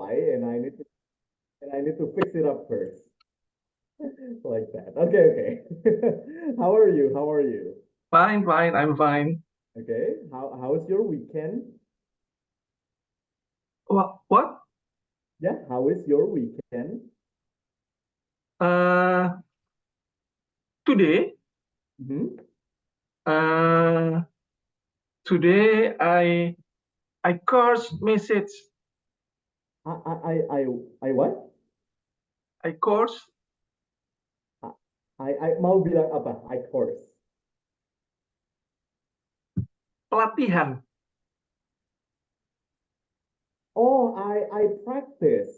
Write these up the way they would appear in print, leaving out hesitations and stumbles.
and I need to fix it up first. Like that. Okay, okay. How are you? How are you? Fine, fine, I'm fine. Okay. How's your weekend? What? Yeah, how is your weekend? Uh, today, Mm-hmm. uh, today I course message. I what? I course I mau bilang apa? I course. pelatihan. Oh, I practice.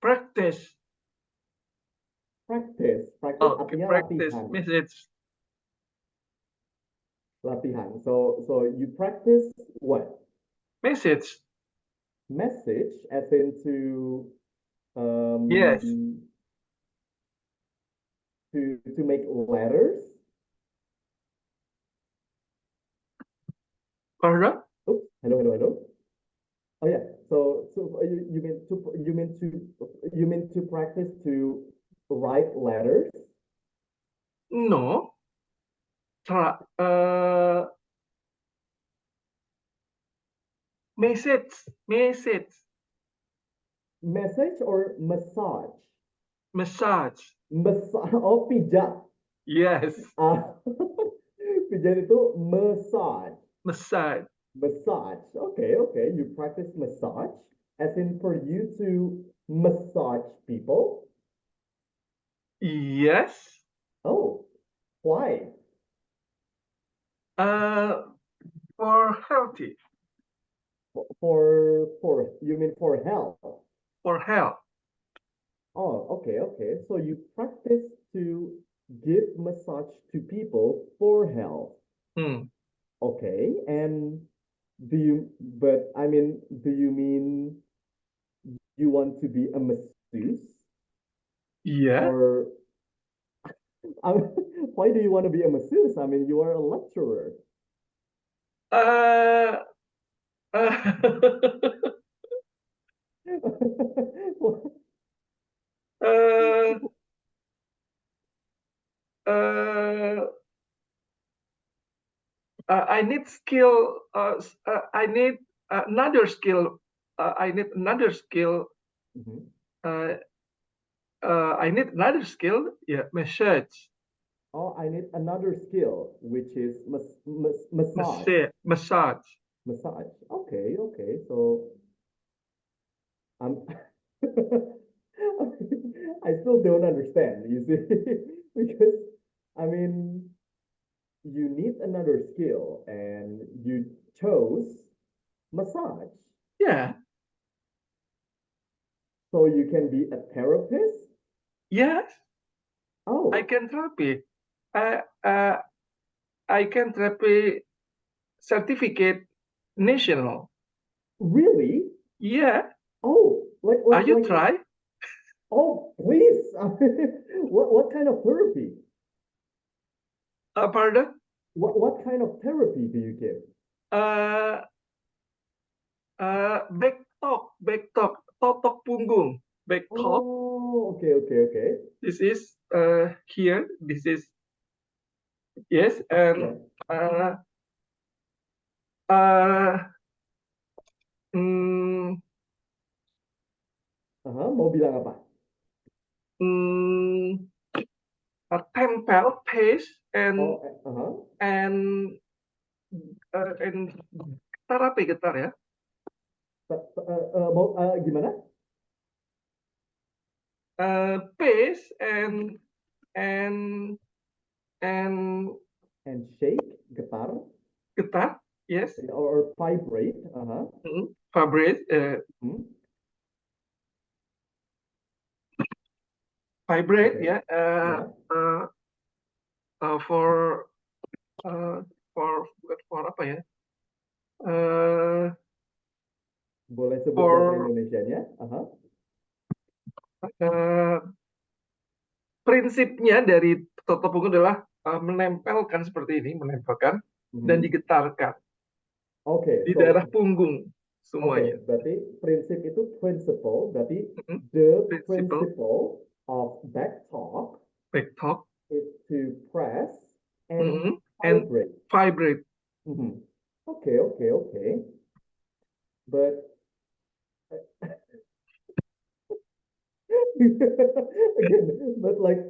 Practice. Practice. Practice Okay, artinya practice latihan. message. Latihan. So you practice what? Message. Message as into Yes. to make letters. Pardon? Oops, hello, hello, hello. Oh yeah. So you mean to practice to write letters? No. Message. Message. Message or massage? Massage. Massage. Oh, pijat. Yes. Ah, pijat itu massage. Massage. Massage. Okay, okay. You practice massage as in for you to massage people. Yes. Oh, why? Uh, for healthy. For you mean for health? For health. Oh, okay, okay. So you practice to give massage to people for health. Hmm. Okay, and but I mean, do you mean you want to be a masseuse? Yeah. Or I why do you want to be a masseuse? I mean, you are a lecturer. Uh, uh, uh, uh, I need skill. I need another skill. I need another skill. Mhm. Uh, I need another skill. Yeah, massage. Oh, I need another skill, which is massage. Massage. Massage. Okay, okay. So I'm I still don't understand, you see, because I mean, you need another skill and you chose massage. Yeah. So you can be a therapist? Yes. I Oh, can therapy. I uh, I can therapy certificate national. really? Yeah. Oh, Are you try? oh, please. What kind of therapy? Pardon? What kind of therapy do you give? Uh, back talk, totok punggung, back talk. Oh, okay, okay, okay. This is here. This is yes, Yeah. and uh, mm, Mau bilang apa? mm, tempel, paste, Oh, and and getar apa ya, getar ya? Mau gimana? Paste and and And shake, getar, getar. Yes. or vibrate. Fabric. Hmm. Vibrate Okay. ya. Ya. Uh, for uh, for apa ya? Uh, Boleh sebut bahasa for Indonesianya? uh, prinsipnya dari toto punggung adalah menempelkan seperti ini, menempelkan dan Mhm. digetarkan Okay, di daerah so punggung. semuanya. berarti prinsip itu principle, berarti Mhm. the Principle, principle of back talk back talk, is to press and and vibrate. vibrate. Mhm. Okay. But again, but like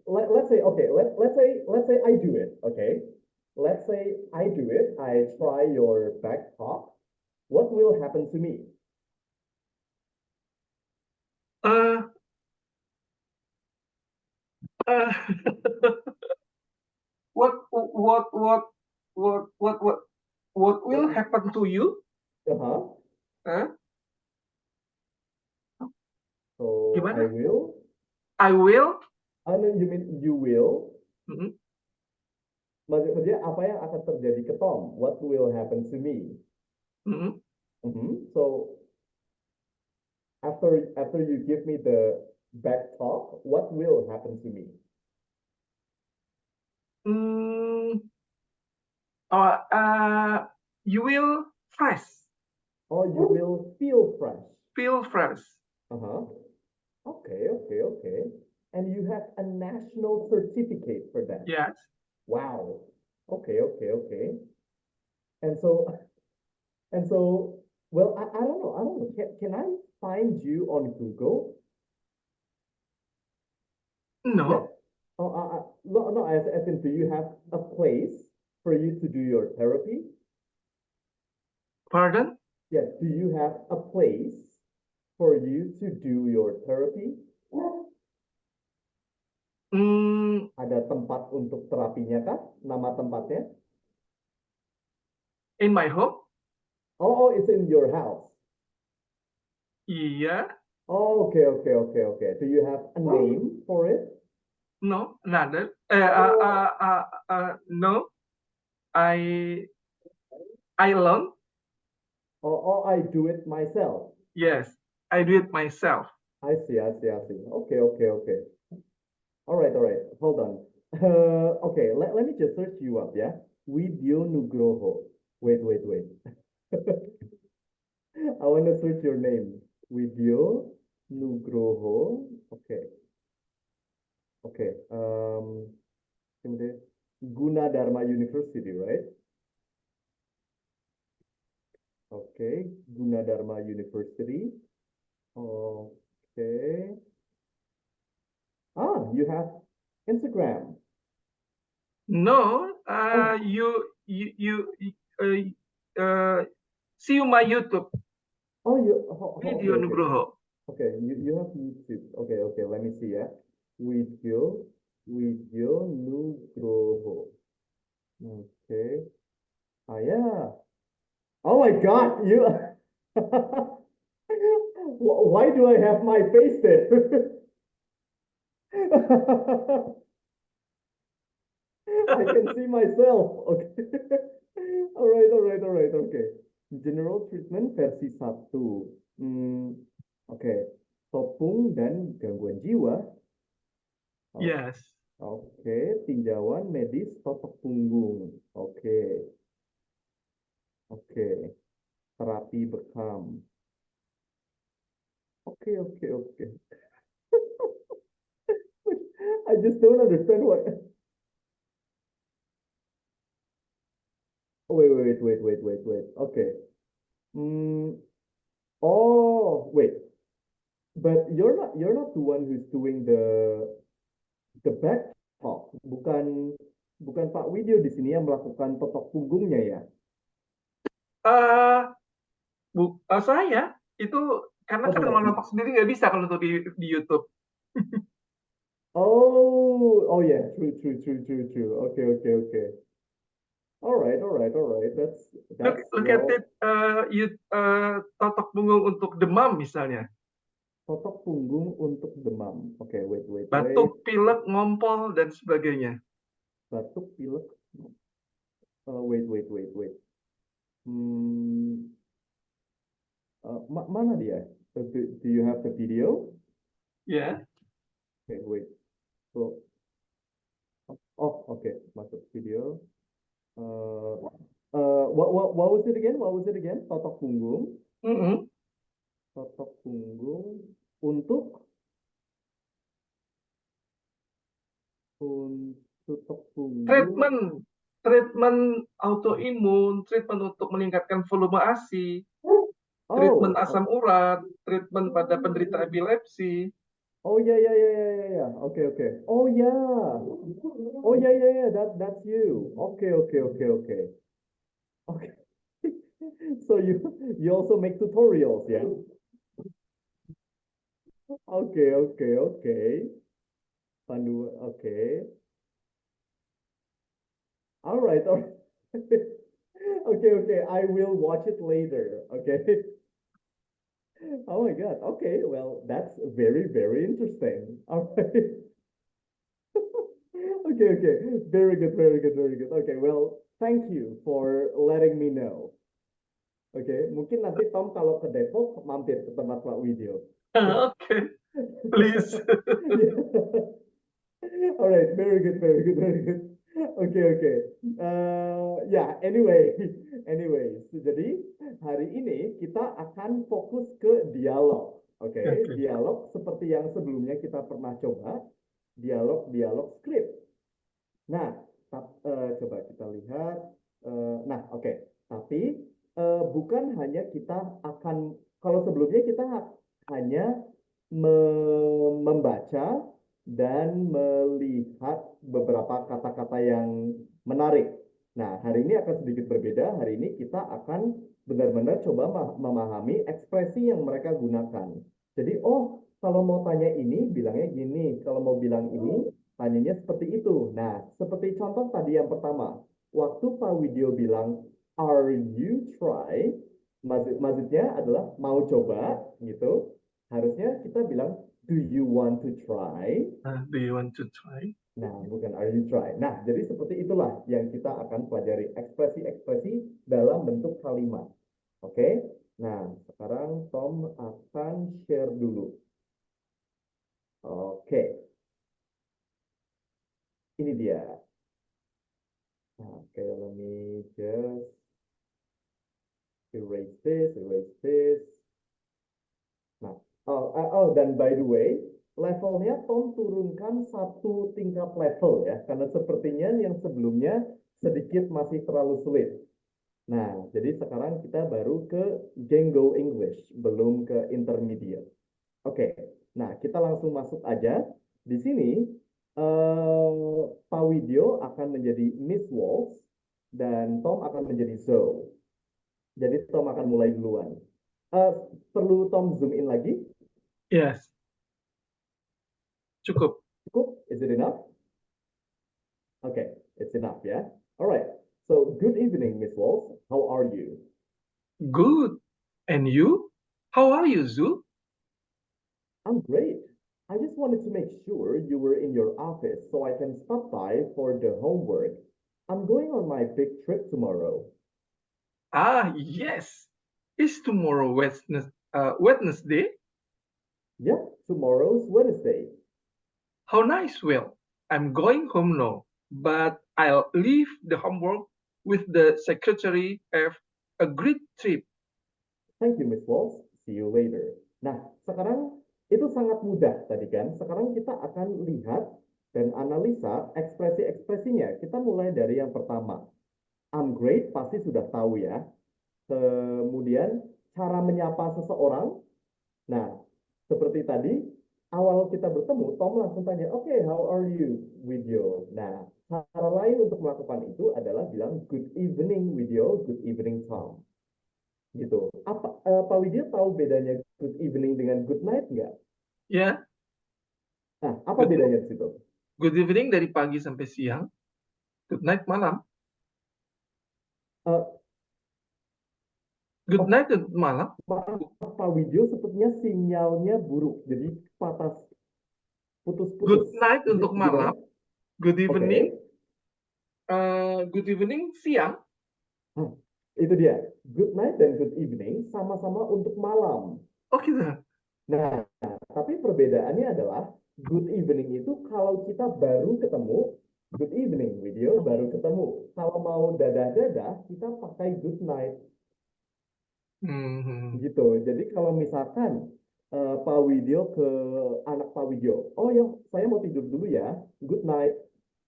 let's say okay, let's say I do it, okay? Let's say I do it, I try your back talk. What will happen to me? Uh, uh, what what what what what what what will happen to you? Uh-huh. Huh? So I Gimana? will. I will. Oh no, you mean you will? Mhm. Maksudnya apa yang akan terjadi ke Tom? What will happen to me? Mhm. So after you give me the back talk, what will happen to me? Mm, you will fresh, Oh, you will feel fresh. feel fresh. Uh-huh. Okay. And you have a national certificate for that. Yes. Wow. Okay. And so and so well, I don't know. Can I find you on Google? Yes. No. No, as in, do you have a place for you to do your therapy? Pardon? Yes. Do you have a place for you to do your therapy? Mm, Ada tempat untuk terapinya kah? Nama tempatnya? in my home? Oh, it's in your house. Yeah. Oh, okay. Do you have a name for it? No. Another. No. I alone. Oh, I do it myself. Yes. I do it myself. I see. Okay. All right. Hold on. Okay, let me just search you up, yeah? Widyo Nugroho. Wait. I want to search your name. Widyo Nugroho. Okay. Kemudian Gunadarma University, right? Okay, Gunadarma University. Okay. Ah, you have Instagram. No. Oh, See my YouTube okay, video okay. Nugroho. Okay, you have YouTube. Okay. Let me see, yeah. Video Nugroho. Okay. Ah, yeah. Oh my God, you. Why do I have my face there? I can see myself. Okay. All right. Okay. General treatment versi 1. Oke. Topung dan gangguan jiwa. Oh, Yes. Oke. Tinjauan medis totok punggung. Oke. Terapi bekam. Oke. I just don't understand what. Wait. Okay. Mm, oh, wait. But you're not the one who's doing the back talk. Bukan Pak Widyo di sini yang melakukan totok punggungnya ya. Saya itu karena Oh, kan that's kalau nonton sendiri nggak bisa kalau untuk di YouTube. Oh yeah, true. Okay. All right. That's Look at it. well, Totok punggung untuk demam misalnya. totok punggung untuk demam. Oke, wait. Batuk, pilek, ngompol dan sebagainya. Batuk, pilek. Wait. Hmm, mana dia? Do you have the video? Ya. Okay, wait. So, oke, masuk video. What was it again? What was it again? Totok punggung. Mm-mm. Totok punggung untuk totok punggung. Treatment, treatment autoimun, treatment untuk meningkatkan volume ASI, treatment Oh, asam urat, treatment pada penderita epilepsi. oh yeah, yeah, yeah, yeah, yeah, yeah. Okay, okay. Oh yeah. Oh yeah, yeah, yeah. That's you. Okay, okay, okay, okay. Okay. So you also make tutorials, yeah? Okay, okay, okay. Pandu, okay. All right, all right. Okay, okay. I will watch it later. Okay. Oh my God. Okay, well, that's very, very interesting. All right. Okay, okay. Very good, very good, very good. Okay, well, thank you for letting me know. Oke, mungkin nanti Tom kalau ke Depok mampir ke tempat Pak Widyo. Okay, please. Alright, very good, very good, very good. Oke, oke. Ya, anyway, anyway. Jadi hari ini kita akan fokus ke dialog. Oke, Okay. dialog seperti yang sebelumnya kita pernah coba, dialog-dialog skrip. Nah, coba kita lihat. Nah, oke. Tapi bukan hanya kita akan, kalau sebelumnya kita hanya membaca dan melihat beberapa kata-kata yang menarik. Nah, hari ini akan sedikit berbeda. Hari ini kita akan benar-benar coba memahami ekspresi yang mereka gunakan. Jadi, oh, kalau mau tanya ini, bilangnya gini. Kalau mau bilang ini, tanyanya seperti itu. Nah, seperti contoh tadi yang pertama. Waktu Pak Widyo bilang, are you try? Maksudnya adalah mau coba, gitu. Harusnya kita bilang, do you want to try? Do you want to try? Nah, bukan are you try. Nah, jadi seperti itulah yang kita akan pelajari ekspresi-ekspresi dalam bentuk kalimat. Oke? Nah, sekarang Tom akan share dulu. Oke, ini dia. Oke, let me just erase this, erase this. Nah, dan by the way, levelnya Tom turunkan satu tingkat level ya, karena sepertinya yang sebelumnya sedikit masih terlalu sulit. Nah, jadi sekarang kita baru ke Django English, belum ke intermediate. Oke, nah kita langsung masuk aja. Di sini, Pak Widyo akan menjadi Miss Walls, dan Tom akan menjadi Zoe. Jadi Tom akan mulai duluan. Eh, Perlu Tom zoom in lagi? Yes. Cukup. Cukup? Is it enough? Okay, it's enough, yeah? All right. So, good evening, Miss Walls. How are you? Good. And you? How are you, Zul? I'm great. I just wanted to make sure you were in your office so I can stop by for the homework. I'm going on my big trip tomorrow. Ah, yes. Is tomorrow Wednesday? Yep, tomorrow's Wednesday. How nice, Will. I'm going home now, but I'll leave the homework with the secretary. Have a great trip. Thank you, Miss Walls. See you later. Nah, sekarang itu sangat mudah tadi kan. Sekarang kita akan lihat dan analisa ekspresi-ekspresinya. Kita mulai dari yang pertama. I'm great pasti sudah tahu ya. Kemudian cara menyapa seseorang. Nah, seperti tadi, awal kita bertemu, Tom langsung tanya, oke, how are you, Widyo? Nah, cara lain untuk melakukan itu adalah bilang good evening, Widyo, good evening, Tom. Gitu. Pak Widyo tahu bedanya good evening dengan good night nggak? Ya, Nah, apa good, bedanya di situ? good evening dari pagi sampai siang. Good night malam. Eh, Good oh, night untuk malam. maaf, Pak Widyo sepertinya sinyalnya buruk, jadi patah, Good putus-putus. night untuk Gimana? malam. Good Oke. evening. Good evening siang. Hah, itu dia. Good night dan good evening sama-sama untuk malam. Oh gitu. Nah, tapi perbedaannya adalah good evening itu kalau kita baru ketemu, Good evening, video baru ketemu. Kalau mau dadah-dadah, kita pakai good night. Mhm. Gitu. Jadi kalau misalkan Pak Widyo ke anak Pak Widyo, oh ya, saya mau tidur dulu ya, good night.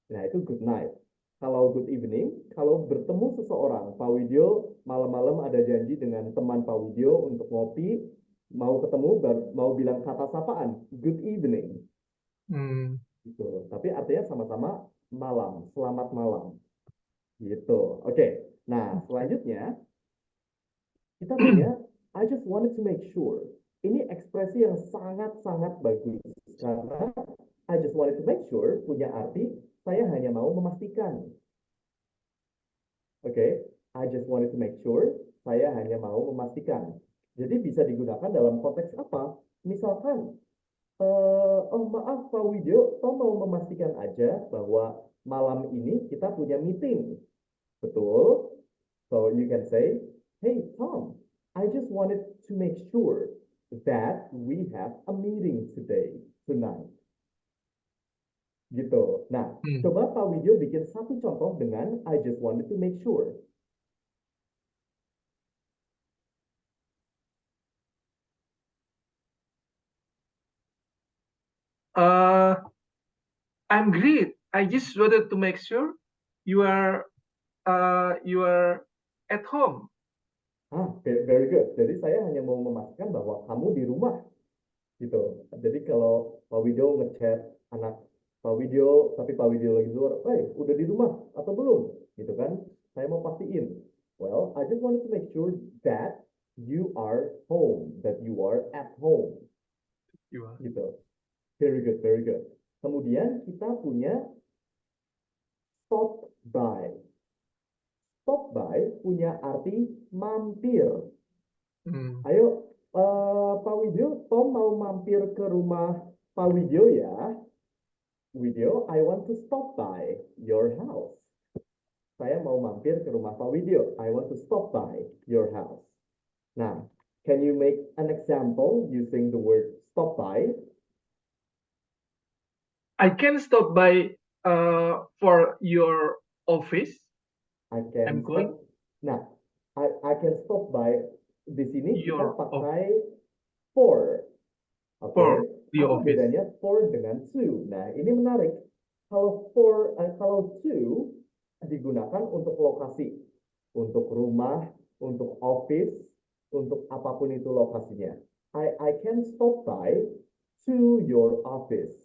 Nah, itu good night. Kalau good evening, kalau bertemu seseorang, Pak Widyo malam-malam ada janji dengan teman Pak Widyo untuk ngopi, mau ketemu, mau bilang kata sapaan, good evening. Hmm. Gitu. Tapi artinya sama-sama malam, selamat malam. Gitu. Oke. Nah, selanjutnya kita punya I just wanted to make sure. Ini ekspresi yang sangat-sangat bagus karena I just wanted to make sure punya arti saya hanya mau memastikan. Oke, I just wanted to make sure saya hanya mau memastikan. Jadi bisa digunakan dalam konteks apa? Misalkan, oh maaf Pak Widyo, Tom mau memastikan aja bahwa malam ini kita punya meeting. Betul? So you can say, hey Tom, I just wanted to make sure that we have a meeting tonight. Gitu. Nah, Hmm. coba Pak Widyo bikin satu contoh dengan I just wanted to make sure. I'm great. I just wanted to make sure you are at home. Very good. Jadi saya hanya mau memastikan bahwa kamu di rumah. Gitu. Jadi kalau Pak Widyo ngechat anak Pak Widyo, tapi Pak Widyo lagi luar, udah di rumah atau belum? Gitu kan? Saya mau pastiin. Well, I just wanted to make sure that you are home, that you are at home. You are. Gitu. Very good, very good. Kemudian kita punya stop by. Stop by punya arti mampir. Ayo, Pak Widyo, Tom mau mampir ke rumah Pak Widyo ya. Widyo, I want to stop by your house. Saya mau mampir ke rumah Pak Widyo. I want to stop by your house. Nah, can you make an example using the word stop by? I can stop by for your office. I can I'm going. Nah, I can stop by di sini kita Your pakai for. Oke, for the apa office. bedanya for dengan to? Nah, ini menarik. Kalau kalau to digunakan untuk lokasi, untuk rumah, untuk office, untuk apapun itu lokasinya. I can stop by to your office.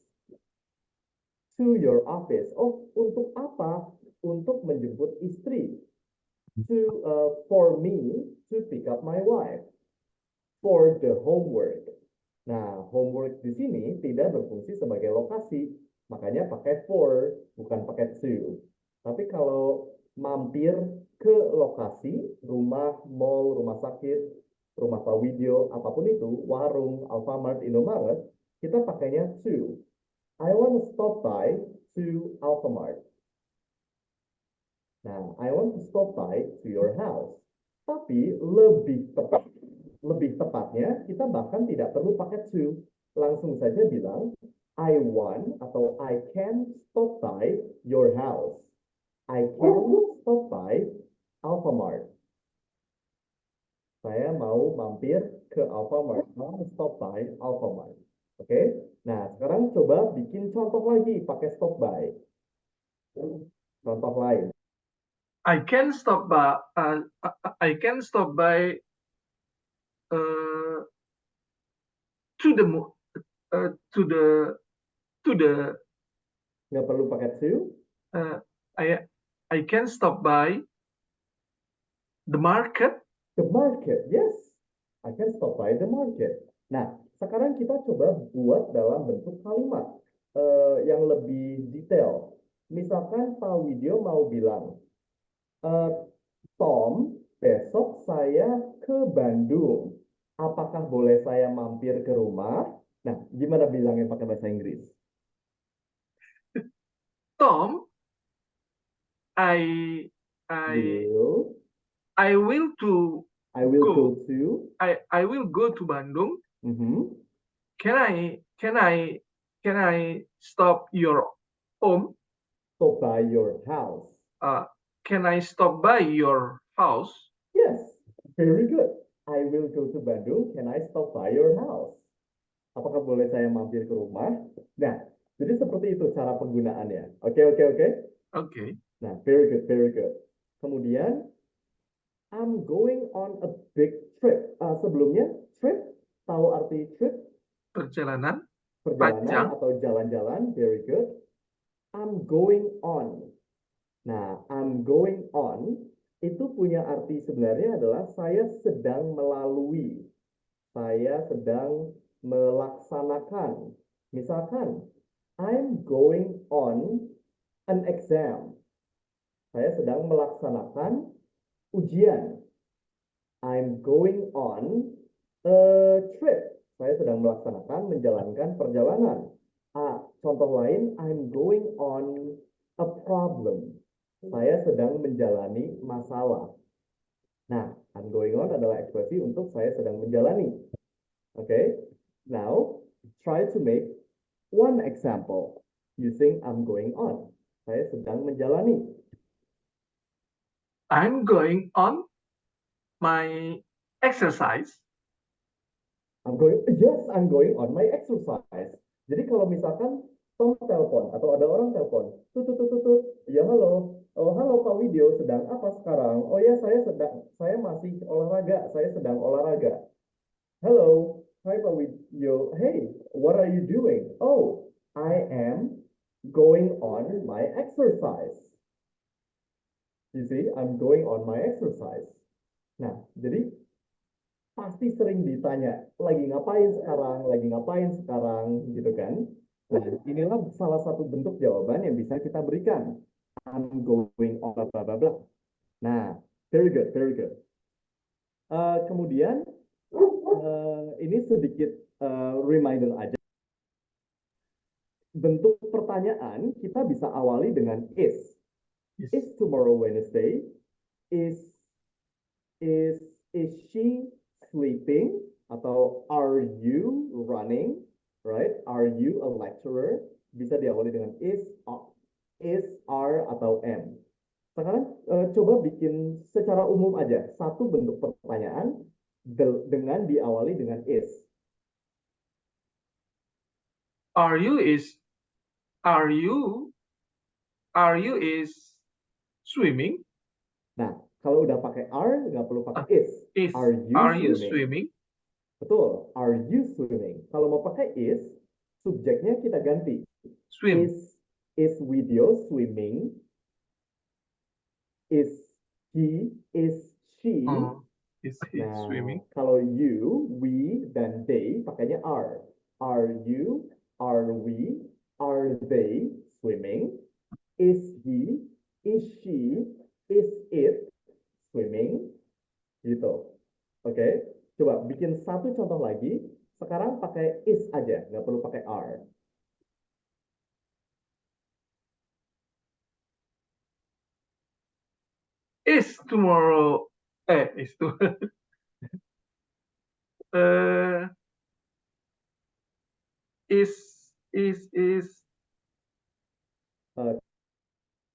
To your office. Oh, untuk apa? Untuk menjemput istri. For me to pick up my wife. For the homework. Nah, homework di sini tidak berfungsi sebagai lokasi, makanya pakai for, bukan pakai to. Tapi kalau mampir ke lokasi, rumah, mall, rumah sakit, rumah Pak Widyo, apapun itu, warung, Alfamart, Indomaret, kita pakainya to. I want to stop by to Alfamart. Nah, I want to stop by to your house. Tapi lebih tepatnya, kita bahkan tidak perlu pakai to. Langsung saja bilang, I want atau I can stop by your house. I can stop by Alfamart. Saya mau mampir ke Alfamart. Mau stop by Alfamart. Oke? Nah, sekarang coba bikin contoh lagi pakai stop by. Contoh lain. I can stop by. I can stop by to the to the. Nggak perlu pakai to. I can stop by the market. The market, yes. I can stop by the market. Nah, sekarang kita coba buat dalam bentuk kalimat yang lebih detail. Misalkan Pak Widyo mau bilang, Tom, besok saya ke Bandung. Apakah boleh saya mampir ke rumah? Nah, gimana bilangnya pakai bahasa Inggris? Tom, I Will. I will to. I will go to. I will go to Bandung. Mhm. Can I stop your home? stop by your house? Can I stop by your house? Yes, very good. I will go to Bandung. Can I stop by your house? Apakah boleh saya mampir ke rumah? Nah, jadi seperti itu cara penggunaannya. Oke, oke, oke. Okay. Nah, very good, very good. Kemudian, I'm going on a big trip. Sebelumnya, trip, tahu arti trip? Perjalanan Perjalanan panjang. atau jalan-jalan, very good. I'm going on. Nah, I'm going on itu punya arti sebenarnya adalah saya sedang melalui, saya sedang melaksanakan. Misalkan, I'm going on an exam. Saya sedang melaksanakan ujian. I'm going on a trip. Saya sedang melaksanakan, menjalankan perjalanan. Contoh lain, I'm going on a problem. Saya sedang menjalani masalah. Nah, I'm going on adalah ekspresi untuk saya sedang menjalani. Okay? Now, try to make one example using I'm going on. Saya sedang menjalani. I'm going on my exercise. I'm going on my exercise. Jadi kalau misalkan Tom telepon atau ada orang telepon, ya halo, oh halo Pak Widyo, sedang apa sekarang? Oh ya saya masih olahraga, saya sedang olahraga. Hello, hi Pak Widyo, hey, what are you doing? Oh, I am going on my exercise. You see, I'm going on my exercise. Nah, jadi pasti sering ditanya, lagi ngapain sekarang, gitu kan? Nah, inilah salah satu bentuk jawaban yang bisa kita berikan. I'm going on bla bla bla. Nah, very good, very good. Kemudian, ini sedikit reminder aja. Bentuk pertanyaan kita bisa awali dengan is. Yes. Is tomorrow Wednesday? Is she sleeping? Atau are you running? Right? Are you a lecturer? Bisa diawali dengan is, are, atau am. Sekarang coba bikin secara umum aja satu bentuk pertanyaan dengan diawali dengan is. Are you is swimming? Nah, kalau udah pakai are, nggak perlu pakai is. Are you swimming? Betul, are you swimming? Kalau mau pakai is, subjeknya kita ganti. Swim. Is Widyo swimming? Is he, is she? Is he swimming? Kalau you, we, dan they pakainya are. Are you, are we, are they swimming? Is he, is she, is it swimming? Gitu. Oke, coba bikin satu contoh lagi. Sekarang pakai is aja, nggak perlu pakai are. Is tomorrow? Is to. Is.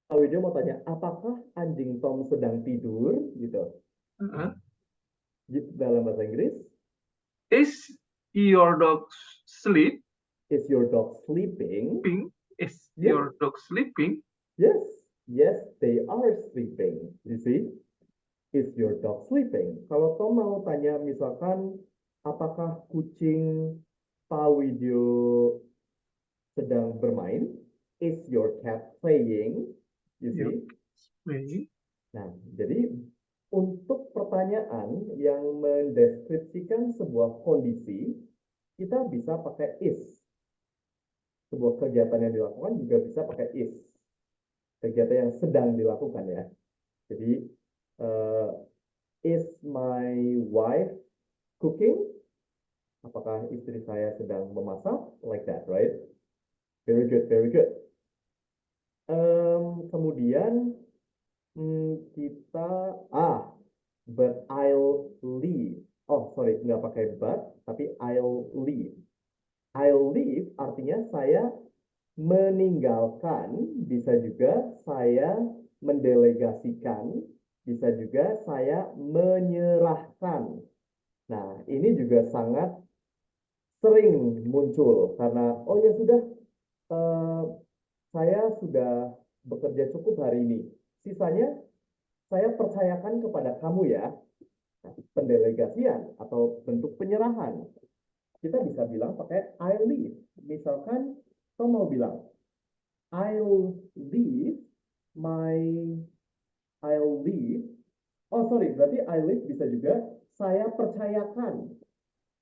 Kalau dia mau tanya, apakah anjing Tom sedang tidur? Gitu. Gitu dalam bahasa Inggris. Is your dog sleep? Is your dog sleeping? Is your dog sleeping? Yes, they are sleeping. You see? Is your dog sleeping? Kalau Tom mau tanya misalkan, apakah kucing Pak Widyo sedang bermain? Is your cat playing? You see? Playing. Nah, jadi untuk pertanyaan yang mendeskripsikan sebuah kondisi, kita bisa pakai is. Sebuah kegiatan yang dilakukan juga bisa pakai is. Kegiatan yang sedang dilakukan ya. Jadi, is my wife cooking? Apakah istri saya sedang memasak? Like that, right? Very good, very good. Kemudian kita but I'll leave. Oh, sorry, nggak pakai but, tapi I'll leave. I'll leave artinya saya meninggalkan, bisa juga saya mendelegasikan, bisa juga saya menyerahkan. Nah, ini juga sangat sering muncul karena, oh ya sudah, eh, saya sudah bekerja cukup hari ini. Sisanya saya percayakan kepada kamu ya. Nah, pendelegasian atau bentuk penyerahan. Kita bisa bilang pakai I leave. Misalkan Tom mau bilang, I'll leave my, I'll leave. Oh sorry, berarti I leave bisa juga saya percayakan,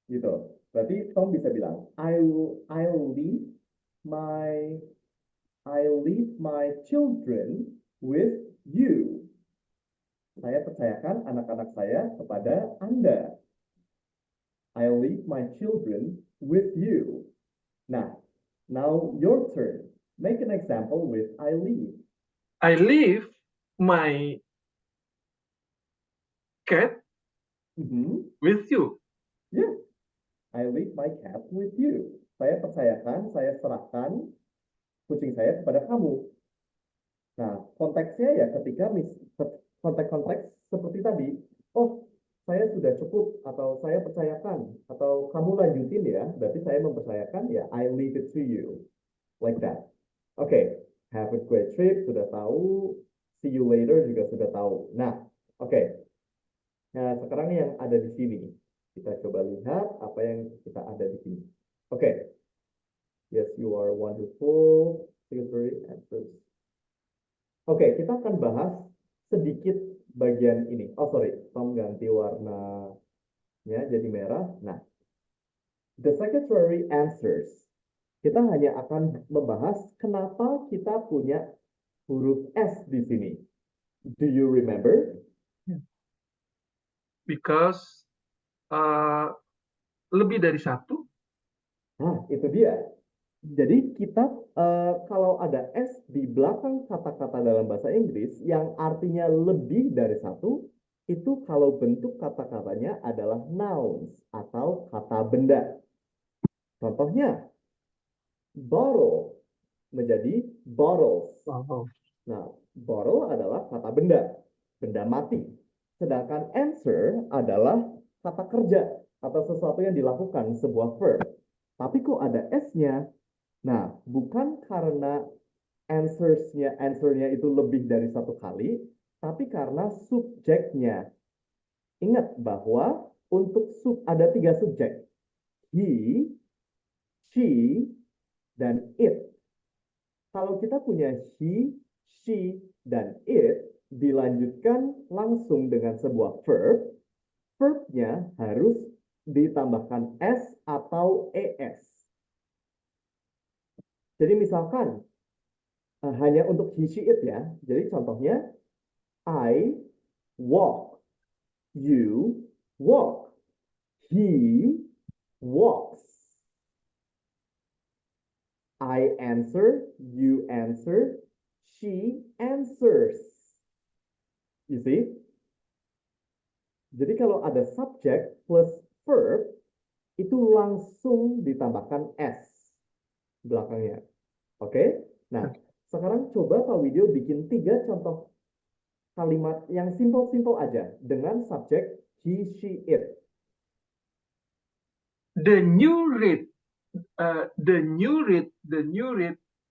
gitu. Berarti Tom bisa bilang, I'll leave my, I'll leave my children with you. Saya percayakan anak-anak saya kepada Anda. I'll leave my children with you. Now your turn. Make an example with I leave. I leave my cat with you. Yeah, I leave my cat with you. Saya percayakan, saya serahkan kucing saya kepada kamu. Nah, konteksnya ya ketika konteks-konteks seperti tadi. Oh, saya sudah cukup, atau saya percayakan, atau kamu lanjutin ya, berarti saya mempercayakan ya, I leave it to you. Like that. Oke, have a great trip, sudah tahu. See you later juga sudah tahu. Nah, oke. Nah, sekarang yang ada di sini. Kita coba lihat apa yang kita ada di sini. Oke. Yes, you are wonderful. Silvery answers. Oke, kita akan bahas sedikit bagian ini. Oh, sorry. Tom ganti warnanya jadi merah. Nah, the secretary answers. Kita hanya akan membahas kenapa kita punya huruf S di sini. Do you remember? Because lebih dari satu. Nah, itu dia. Jadi kita kalau ada S di belakang kata-kata dalam bahasa Inggris yang artinya lebih dari satu, itu kalau bentuk kata-katanya adalah nouns atau kata benda. Contohnya, bottle menjadi bottles. Nah, bottle adalah kata benda, benda mati. Sedangkan answer adalah kata kerja atau sesuatu yang dilakukan, sebuah verb. Tapi kok ada S-nya? Nah, bukan karena answernya itu lebih dari satu kali, tapi karena subjeknya. Ingat bahwa untuk ada 3 subjek. He, she, dan it. Kalau kita punya he, she, dan it, dilanjutkan langsung dengan sebuah verb, verbnya harus ditambahkan S atau ES. Jadi misalkan, hanya untuk he, she, it ya. Jadi contohnya, I walk, you walk, he walks. I answer, you answer, she answers. You see? Jadi kalau ada subject plus verb, itu langsung ditambahkan S belakangnya. Oke? Nah, sekarang coba Pak Widyo bikin 3 contoh kalimat yang simple-simple aja dengan subjek he, she, it. The new read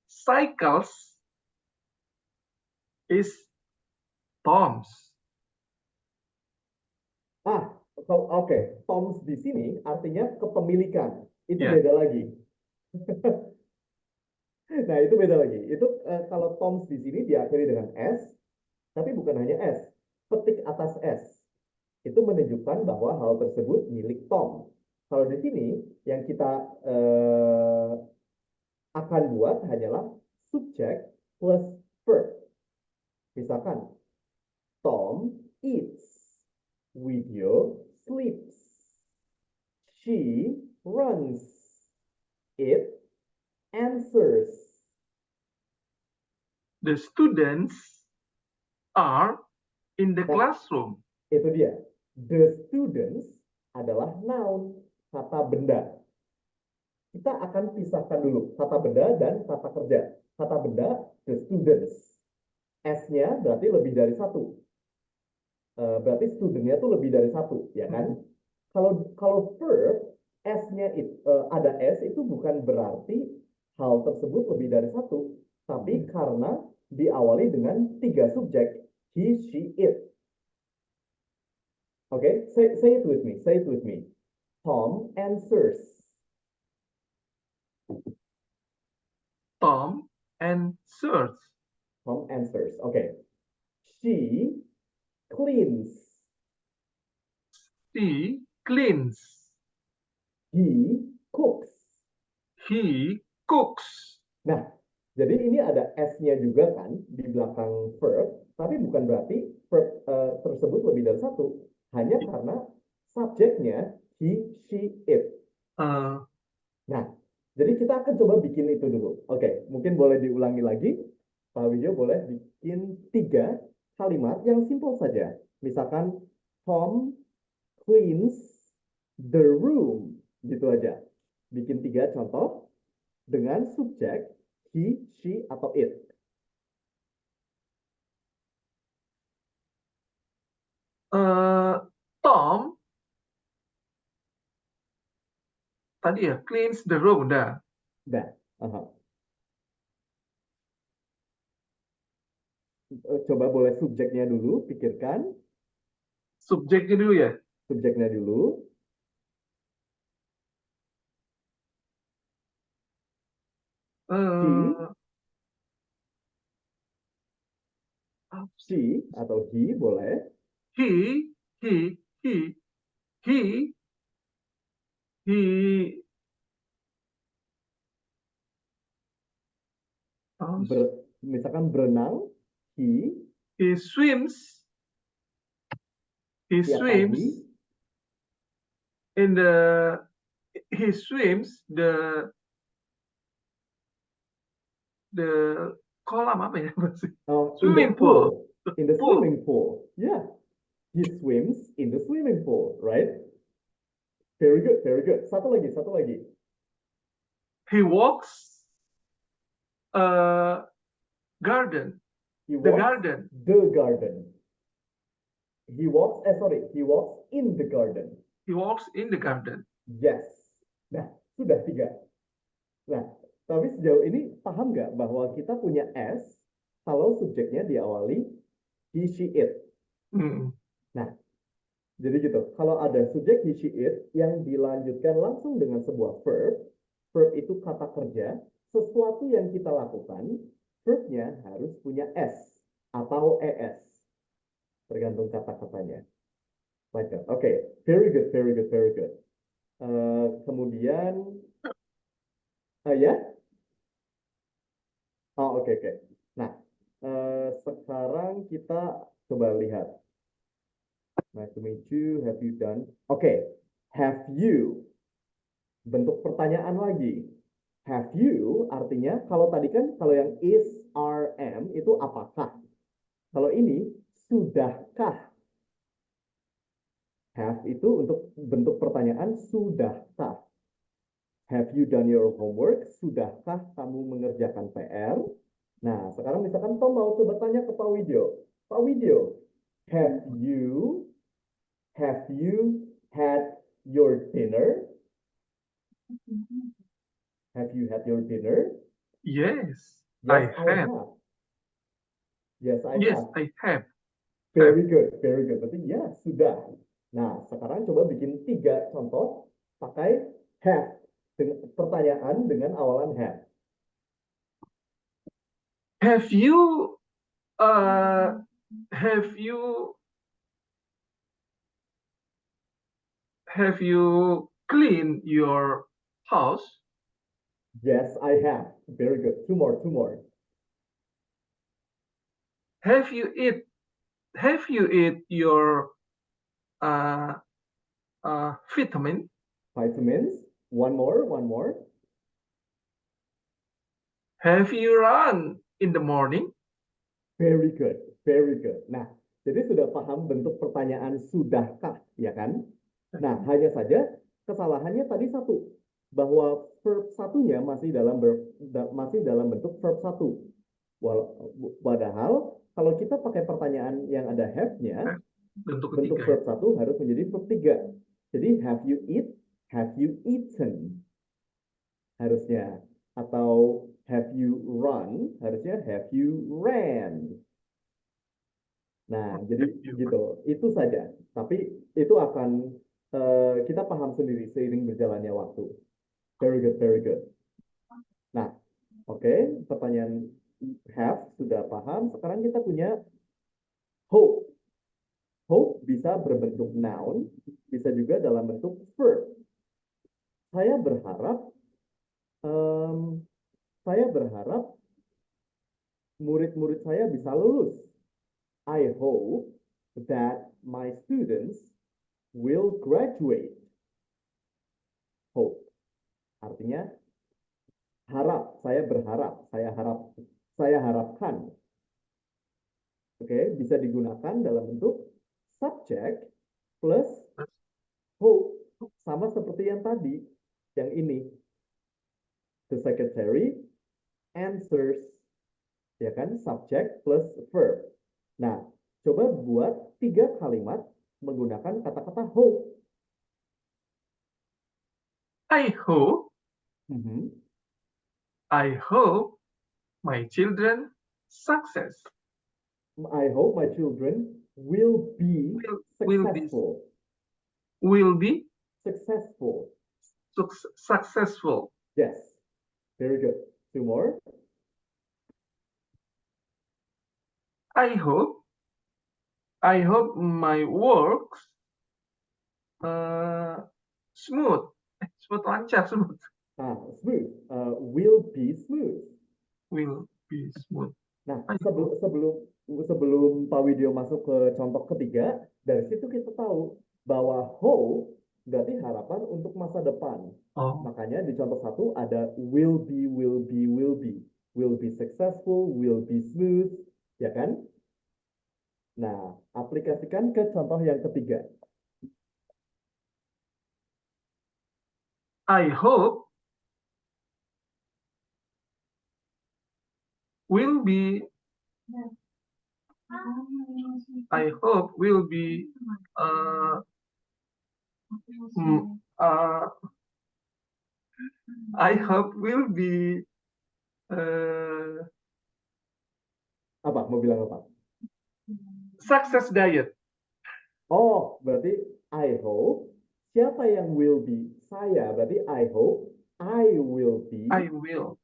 cycles is Tom's. Oke. Tom's di sini artinya kepemilikan. Itu Yeah. beda lagi. Nah, itu beda lagi. Itu kalau Tom's di sini diakhiri dengan S, tapi bukan hanya S. Petik atas S. Itu menunjukkan bahwa hal tersebut milik Tom. Kalau di sini yang kita akan buat hanyalah subjek plus verb. Misalkan, Tom eats, Widyo sleeps, she runs, it answers. The students are in the classroom. Itu dia. The students adalah noun, kata benda. kita akan pisahkan dulu kata benda dan kata kerja. Kata benda, the students. S-nya berarti lebih dari satu. Berarti student-nya tuh lebih dari satu, ya kan? Kalau verb, S-nya ada S itu bukan berarti hal tersebut lebih dari satu. Tapi karena diawali dengan 3 subjek, he, she, it. Okay, say it with me. Say it with me. Tom answers. Tom answers. Tom answers. Okay. She cleans. She cleans. He cooks. He cooks. Nah, jadi ini ada S-nya juga kan di belakang verb, tapi bukan berarti verb tersebut lebih dari satu. Hanya karena subjeknya he, she, it. Uh, Nah, jadi kita akan coba bikin itu dulu. Oke, mungkin boleh diulangi lagi. Pak Widyo boleh bikin 3 kalimat yang simpel saja. Misalkan, Tom cleans the room. Gitu aja. Bikin 3 contoh dengan subjek he, she, atau it. Tom tadi ya cleans the room udah. Dah. Coba boleh subjeknya dulu, pikirkan. Subjeknya dulu ya. Subjeknya dulu. She atau he boleh. He Misalkan berenang, he swims. He tiap swims pagi. in the he swims the kolam apa ya? In the Swimming pool. In the Pool. swimming pool. Yeah. He swims in the swimming pool, right? Very good, very good. Satu lagi, satu lagi. He walks garden. He The walks garden. the garden. He walks in the garden. He walks in the garden. Yes. Nah, sudah 3. Nah, tapi sejauh ini paham nggak bahwa kita punya S kalau subjeknya diawali he, she, it. Nah, jadi gitu. Kalau ada subjek he, she, it yang dilanjutkan langsung dengan sebuah verb, verb itu kata kerja, sesuatu yang kita lakukan, verbnya harus punya S atau ES. Tergantung kata-katanya. Like that. Okay, very good, very good, very good. Kemudian, ya? Oh, oke, oke. Nah, sekarang kita coba lihat. Nice to meet you. Have you done? Oke, have you? Bentuk pertanyaan lagi. Have you artinya kalau tadi kan kalau yang is, are, am itu apakah? Kalau ini sudahkah? Have itu untuk bentuk pertanyaan sudahkah? Have you done your homework? Sudahkah kamu mengerjakan PR? Nah, sekarang misalkan Tom mau coba tanya ke Pak Widyo. Pak Widyo, have you had your dinner? Have you had your dinner? Yes, Yes, I have. Yes, I Yes, have. I have. Very good, very good. Berarti ya, sudah. Nah, sekarang coba bikin 3 contoh pakai have. Pertanyaan dengan awalan have. Have you have you cleaned your house? Yes, I have. Very good. 2 more, 2 more. Have you eat your vitamin? Vitamins. 1 more, 1 more. Have you run in the morning? Very good, very good. Nah, jadi sudah paham bentuk pertanyaan sudahkah, ya kan? Nah, hanya saja kesalahannya tadi satu, bahwa verb satunya masih dalam bentuk verb satu. Padahal kalau kita pakai pertanyaan yang ada have-nya, Bentuk bentuk ketiga. verb satu harus menjadi verb 3. Jadi have you eaten harusnya, atau have you run harusnya have you ran. Nah, jadi gitu, itu saja. Tapi itu akan kita paham sendiri seiring berjalannya waktu. Very good, very good. Nah, oke, pertanyaan have sudah paham. Sekarang kita punya hope. Hope bisa berbentuk noun, bisa juga dalam bentuk verb. Saya berharap murid-murid saya bisa lulus. I hope that my students will graduate. Hope artinya harap, saya berharap, saya harapkan. Oke, bisa digunakan dalam bentuk subject plus hope, sama seperti yang tadi, yang ini. The secretary answers, ya kan, subject plus verb. Nah, coba buat 3 kalimat menggunakan kata-kata hope. I hope Mhm. my children success. I hope my children will be successful. Will be Successful. successful. Yes. Very good. 2 more. I hope my works smooth. Smooth, lancar, smooth. Smooth. Will be smooth. Will be smooth. Nah, sebelum Pak Widyo masuk ke contoh ketiga, dari situ kita tahu bahwa hope berarti harapan untuk masa depan. Oh. Makanya di contoh 1 ada will be. Will be successful, will be smooth, ya kan? Nah, aplikasikan ke contoh yang ketiga. I hope will be I hope will be I hope will be Apa? Mau bilang apa? success diet. Oh, berarti I hope. Siapa yang will be? Saya. Berarti I hope I will be. I will.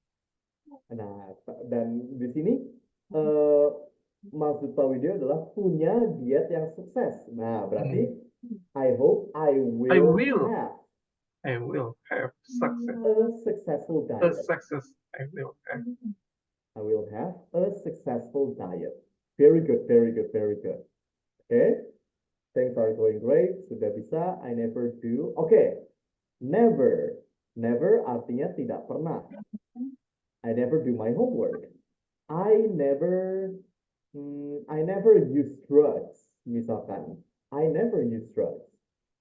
Nah, dan di sini maksud Pak Widyo adalah punya diet yang sukses. Nah, berarti I hope I will have. I will have success. A successful A diet. success. I will have. I will have a successful diet. Very good, very good, very good. Okay, things are going great. Sudah bisa. I never do. Okay, never. Never artinya tidak pernah. I never do my homework. I never use drugs. Misalkan, I never use drugs.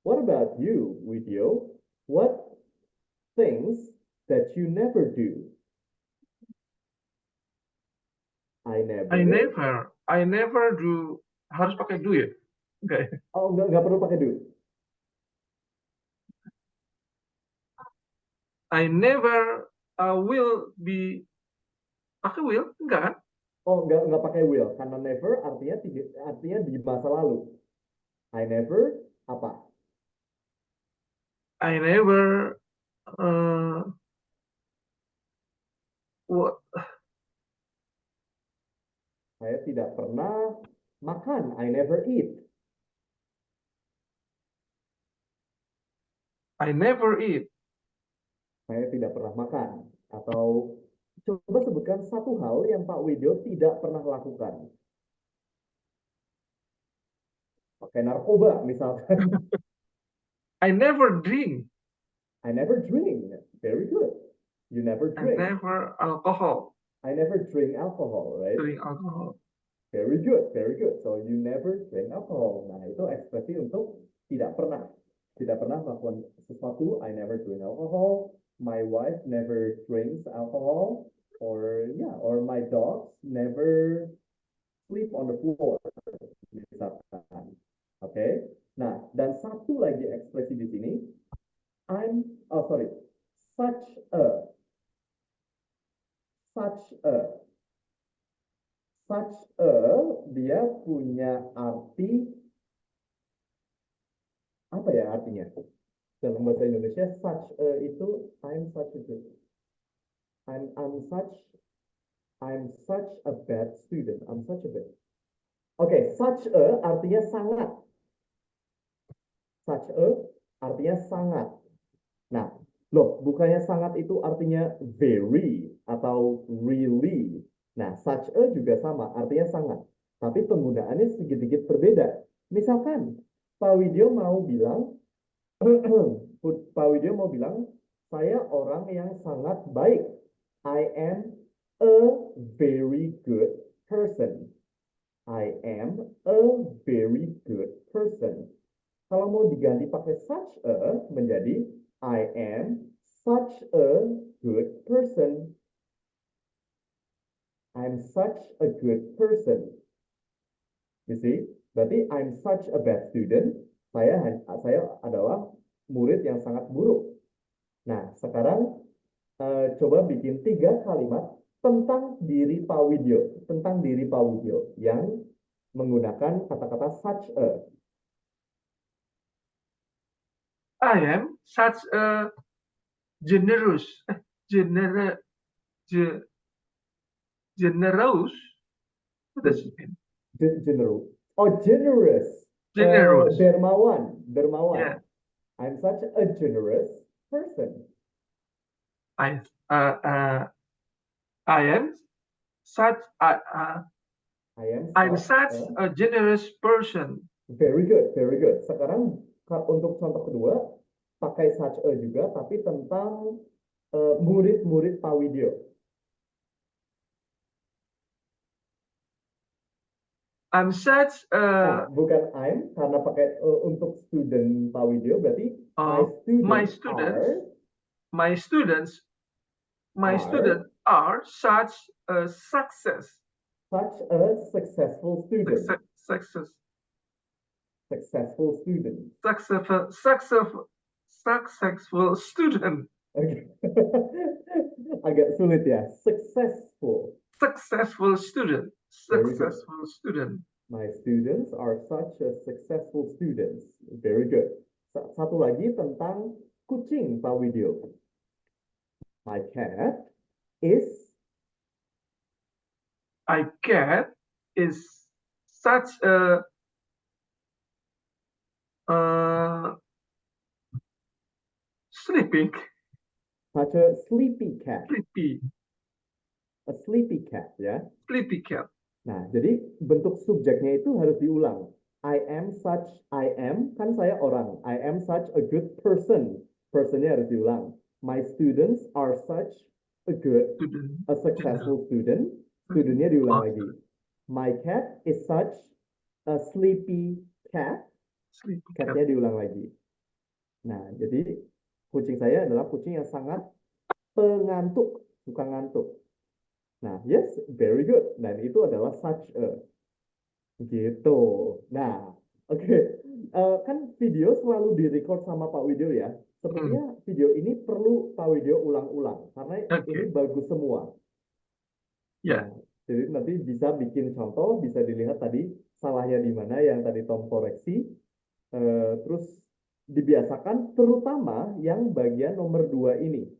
What about you, Widyo? What things that you never do? I never do. Harus pakai do ya? Enggak. Oh, enggak perlu pakai do. I never will be. Pakai will? Enggak kan? Oh, enggak pakai will karena never artinya di masa lalu. I never apa? I never what? Saya tidak pernah makan. I never eat. I never eat. Saya tidak pernah makan. Atau coba sebutkan satu hal yang Pak Widyo tidak pernah lakukan. Pakai narkoba misalkan. I never drink. I never drink. Very good. You never drink. I never alcohol. I never drink alcohol, right? Drink alcohol. Very good, very good. So you never drink alcohol. Nah, itu ekspresi untuk tidak pernah melakukan sesuatu. I never drink alcohol. my wife never drinks alcohol, or yeah, or my dogs never sleep on the floor, misalkan. Oke. Nah, dan satu lagi ekspresi di sini, sorry, such a, such a, such a, dia punya arti, apa ya artinya? Dalam bahasa Indonesia, such a itu, I'm such a good, I'm such a bad student, I'm such a bad. Oke, such a artinya sangat. Such a artinya sangat. Nah, loh, bukannya sangat itu artinya very atau really. Nah, such a juga sama, artinya sangat. Tapi penggunaannya sedikit-sedikit berbeda. Misalkan, Pak Widyo mau bilang, Pak Widyo mau bilang, saya orang yang sangat baik. I am a very good person. I am a very good person. Kalau mau diganti pakai such a menjadi I am such a good person. I'm such a good person. You see? Berarti I'm such a bad student. Saya adalah murid yang sangat buruk. Nah, sekarang coba bikin 3 kalimat tentang diri Pak Widyo, yang menggunakan kata-kata such a. I am such a generous, generous. What does it mean? Generous. Oh, generous. Generous. Dermawan. Yeah. I'm such a generous person. I am such I'm such a generous person. Very good, very good. Sekarang untuk contoh kedua, pakai such a juga, tapi tentang murid-murid Pak Widyo. I'm such bukan I'm, karena pakai untuk student Pak Widyo, berarti my students are such a success. Such a successful student. Successful student. Successful student. Okay. Agak sulit ya. Successful. Successful student. Successful student. My students are such a successful students. Very good. Satu lagi tentang kucing Pak Widyo. My cat is such a sleeping. Such a sleepy cat. A sleepy cat, ya. Sleepy cat. Nah, jadi bentuk subjeknya itu harus diulang. I am, kan saya orang. I am such a good person. Personnya harus diulang. My students are such a successful student. Studentnya diulang lagi. My cat is such a sleepy cat. Catnya diulang lagi. Nah, jadi kucing saya adalah kucing yang sangat pengantuk, bukan ngantuk. Nah, yes, very good. Dan itu adalah such a. Gitu. Nah, oke. Kan video selalu direcord sama Pak Widyo ya. Sepertinya video ini perlu Pak Widyo ulang-ulang. Karena ini bagus semua. Ya. Nah, jadi nanti bisa bikin contoh, bisa dilihat tadi salahnya di mana yang tadi Tom koreksi. Terus dibiasakan terutama yang bagian nomor 2 ini.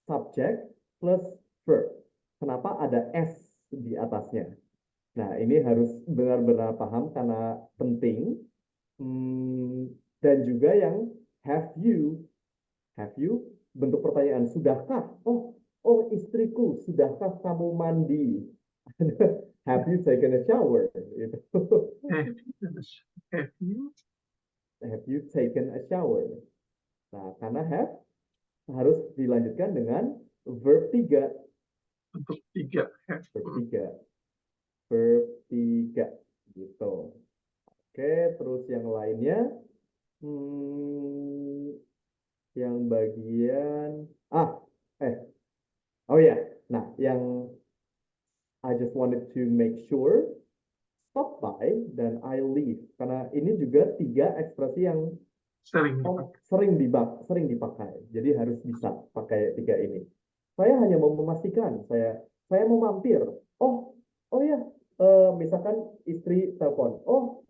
Subject plus verb. Kenapa ada S di atasnya? Nah, ini harus benar-benar paham karena penting. Dan juga yang have you. Have you, bentuk pertanyaan, sudahkah? Oh, istriku, sudahkah kamu mandi? Have you taken a shower? Have you taken a shower? Nah, karena have harus dilanjutkan dengan verb 3. Untuk 3. Verb 3. Gitu. Oke, terus yang lainnya. Yang bagian oh ya. Nah, yang I just wanted to make sure stop by dan I leave karena ini juga tiga ekspresi yang Sering dipakai. sering dipakai. Jadi harus bisa pakai tiga ini. Saya hanya mau memastikan, saya mau mampir. Oh, oh ya, misalkan istri telepon. Oh,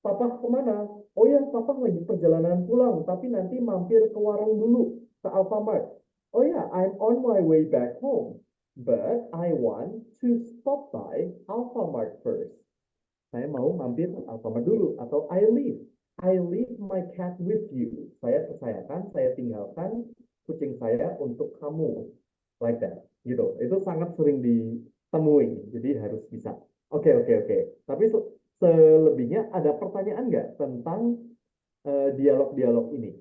papa kemana? Oh ya, papa lagi perjalanan pulang, tapi nanti mampir ke warung dulu, ke Alfamart. Oh ya, I'm on my way back home, but I want to stop by Alfamart first. Saya mau mampir ke Alfamart dulu, atau I leave my cat with you. Saya tinggalkan kucing saya untuk kamu. Like that, gitu. Itu sangat sering ditemui, jadi harus bisa. Oke, oke, oke. Tapi selebihnya ada pertanyaan nggak tentang dialog-dialog ini?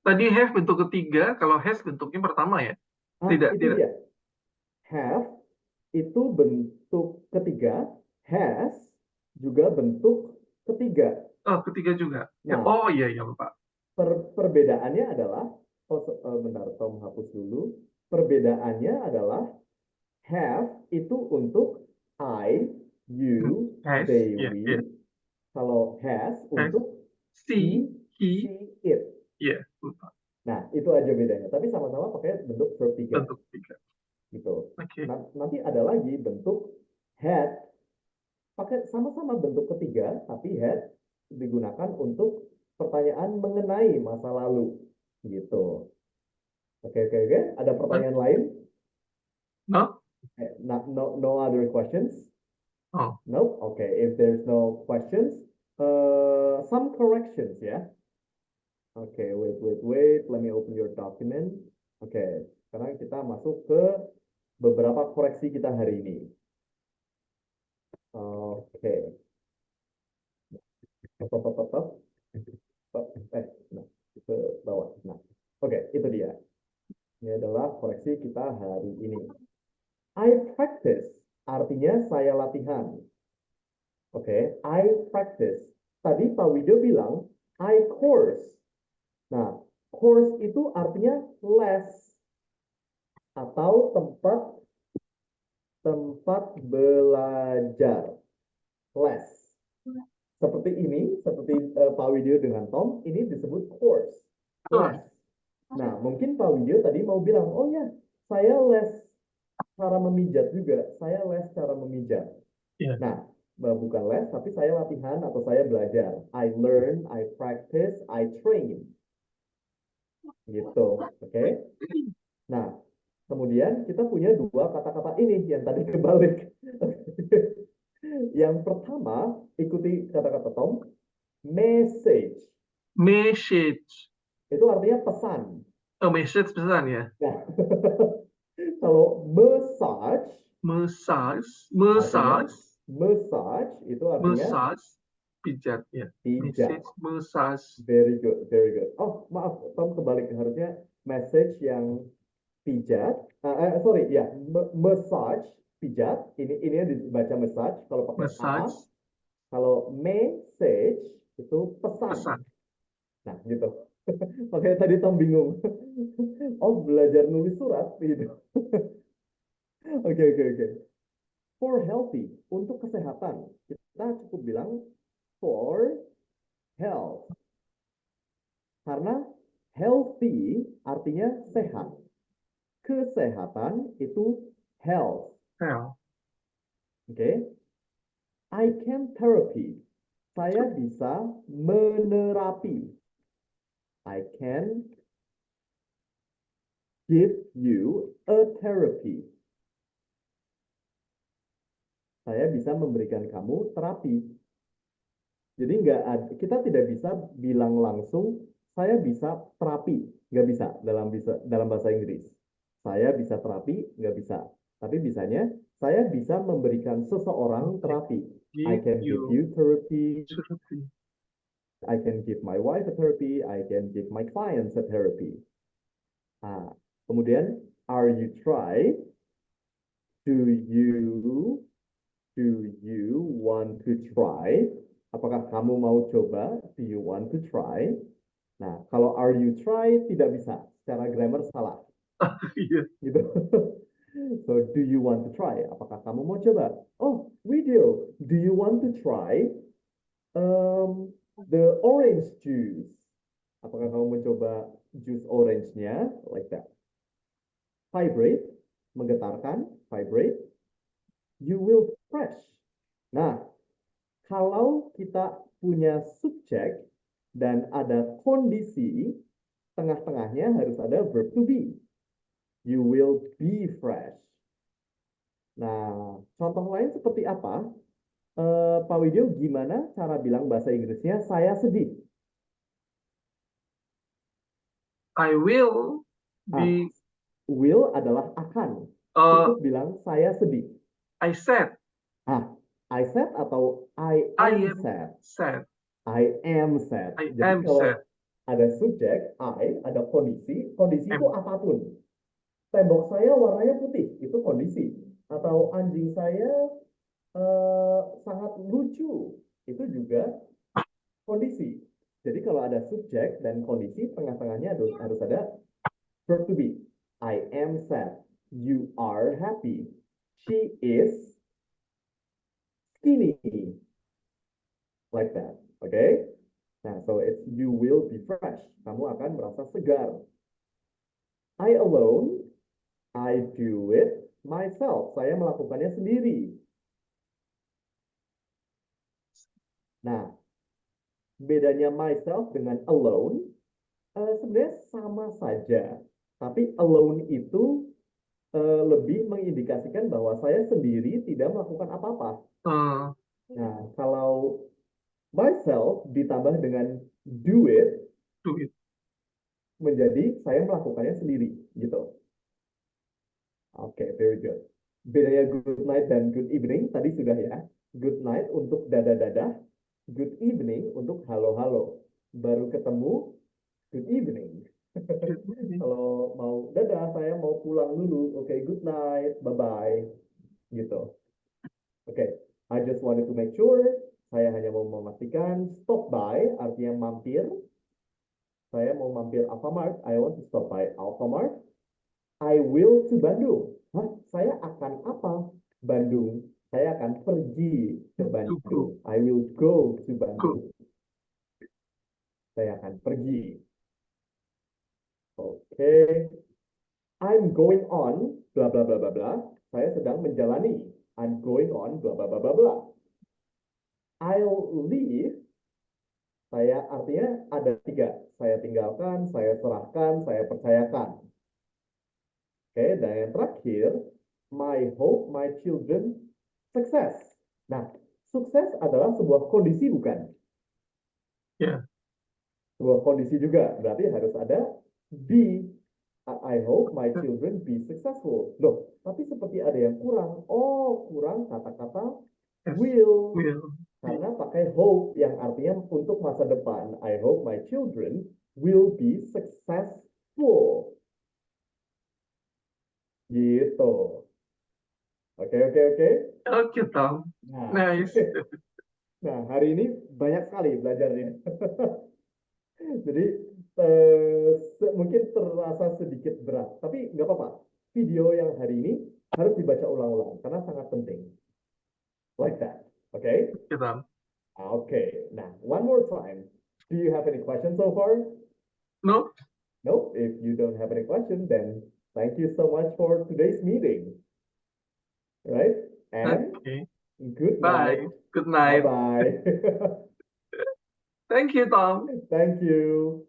Tadi have bentuk ketiga, kalau has bentuknya pertama ya? Tidak, Itu tidak. dia. Have itu bentuk ketiga, has juga bentuk ketiga. Oh, ketiga juga. Ya, Nah, oh iya, iya, Pak. perbedaannya adalah, bentar, Tom hapus dulu. Perbedaannya adalah have itu untuk I, you, Has, they, ya, ya. we. Kalau has Has, untuk see, she, he, it. ya, lupa. Nah, itu aja bedanya. Tapi sama-sama pakai bentuk verb 3 Bentuk tiga. gitu. Oke. Nah, nanti ada lagi bentuk had, pakai sama-sama bentuk ketiga, tapi had digunakan untuk pertanyaan mengenai masa lalu gitu. Oke, oke, oke. Ada pertanyaan lain? No? No other questions? Oh, No? Okay, if there's no questions, some corrections ya. Okay, wait. Let me open your document. Okay, sekarang kita masuk ke beberapa koreksi kita hari ini. Oke. Stop. Nah, ke bawah. Nah, oke, itu dia. Ini adalah koreksi kita hari ini. I practice, artinya saya latihan. Oke, I practice. Tadi Pak Wido bilang, I course. Nah, course itu artinya les atau tempat belajar, les. Seperti ini, seperti Pak Widyo dengan Tom, ini disebut course, les. oh, Nah, mungkin Pak Widyo tadi mau bilang, oh ya, saya les cara memijat juga, saya les cara memijat. ya. Nah, bukan les, tapi saya latihan atau saya belajar. I learn, I practice, I train. Gitu, oke? Nah, kemudian kita punya dua kata-kata ini yang tadi kebalik. Yang pertama, ikuti kata-kata Tom, message. Message. Itu artinya pesan. Oh, message pesan ya. Nah, kalau massage, Massage. artinya Massage. massage itu artinya Massage. Pijat ya. pijat. Message. Massage. Very good, very good. Oh, maaf, Tom kebalik. Harusnya message yang pijat. Sorry, ya, massage, pijat. Ini dibaca massage kalau pakai A. Massage. Kalau message itu pesan. Pesan. Nah, gitu. Makanya tadi Tom bingung. Oh, belajar nulis surat gitu. Oke, oke, oke. For healthy, untuk kesehatan. Kita cukup bilang for health. Karena healthy artinya sehat. Kesehatan itu health. Hell. Oke. I can therapy. Saya bisa menerapi. I can give you a therapy. Saya bisa memberikan kamu terapi. Jadi kita tidak bisa bilang langsung saya bisa terapi, nggak bisa dalam bahasa Inggris. Saya bisa terapi, nggak bisa. Tapi bisanya saya bisa memberikan seseorang terapi. I Give can give you you therapy. therapy. I can give my wife a therapy. I can give my clients a therapy. Kemudian, are you try? Do you want to try? Apakah kamu mau coba? Do you want to try? Nah, kalau are you try tidak bisa. Secara grammar salah. Iya. Gitu. So, do you want to try? Apakah kamu mau coba? Oh, video. Do you want to try the orange juice? Apakah kamu mau coba jus orange-nya? Like that. Vibrate, menggetarkan, vibrate. You will fresh. Nah, kalau kita punya subjek dan ada kondisi, tengah-tengahnya harus ada verb to be. You will be fresh. Nah, contoh lain seperti apa? Pak Widyo, gimana cara bilang bahasa Inggrisnya saya sedih? I will Ah, be, will adalah akan. uh, Cukup bilang saya sedih. I said, Ah, I said atau I I am am sad? sad. I am sad. I Jadi am sad. kalau ada subjek, I, ada kondisi, kondisi itu Am. apapun. Tembok saya warnanya putih, itu kondisi. Atau anjing saya sangat lucu, itu juga kondisi. Jadi kalau ada subjek dan kondisi, tengah-tengahnya harus ada verb to be. I am sad. You are happy. She is skinny. Like that. Okay? Nah, so it's you will be fresh. Kamu akan merasa segar. I alone, I do it myself. Saya melakukannya sendiri. Nah, bedanya myself dengan alone sebenarnya sama saja. Tapi alone itu lebih mengindikasikan bahwa saya sendiri tidak melakukan apa-apa. Nah, kalau myself ditambah dengan do it, Do it. menjadi saya melakukannya sendiri, gitu. Oke, very good. Bedanya good night dan good evening tadi sudah ya. Good night untuk dadah-dadah, good evening untuk halo-halo. Baru ketemu, good evening. Kalau mau dadah, saya mau pulang dulu. Oke, good night, bye-bye. Gitu. Oke, I just wanted to make sure. Saya hanya mau memastikan stop by artinya mampir. Saya mau mampir Alfamart. I want to stop by Alfamart. I will to Bandung. Hah? Saya akan apa? Bandung. Saya akan pergi ke To go. Bandung. I will go to Go. Bandung. Saya akan pergi. Oke. I'm going on, bla bla bla bla bla. Saya sedang menjalani. I'm going on, bla bla bla bla bla. I'll leave. Saya artinya ada tiga. Saya tinggalkan, saya serahkan, saya percayakan. Oke, dan yang terakhir, my hope, my children, success. Nah, sukses adalah sebuah kondisi bukan? Ya. Sebuah kondisi juga. Berarti harus ada be. I hope my children be successful. Loh, tapi seperti ada yang kurang. Oh, kurang kata-kata Yes. will. Will. Karena pakai hope yang artinya untuk masa depan. I hope my children will be successful. Gitu. Oke, oke, oke. Oke, Tom. Nah, Nice. nah, hari ini banyak sekali belajarnya. Jadi mungkin terasa sedikit berat, tapi nggak apa-apa. Video yang hari ini harus dibaca ulang-ulang karena sangat penting. Like that, okay? Oke, Tom. Okay. Now, one more time. Do you have any questions so far? No? No. If you don't have any questions, then thank you so much for today's meeting. Right? And Okay. good Bye. night. Good night. Bye-bye. Thank you, Tom. Thank you.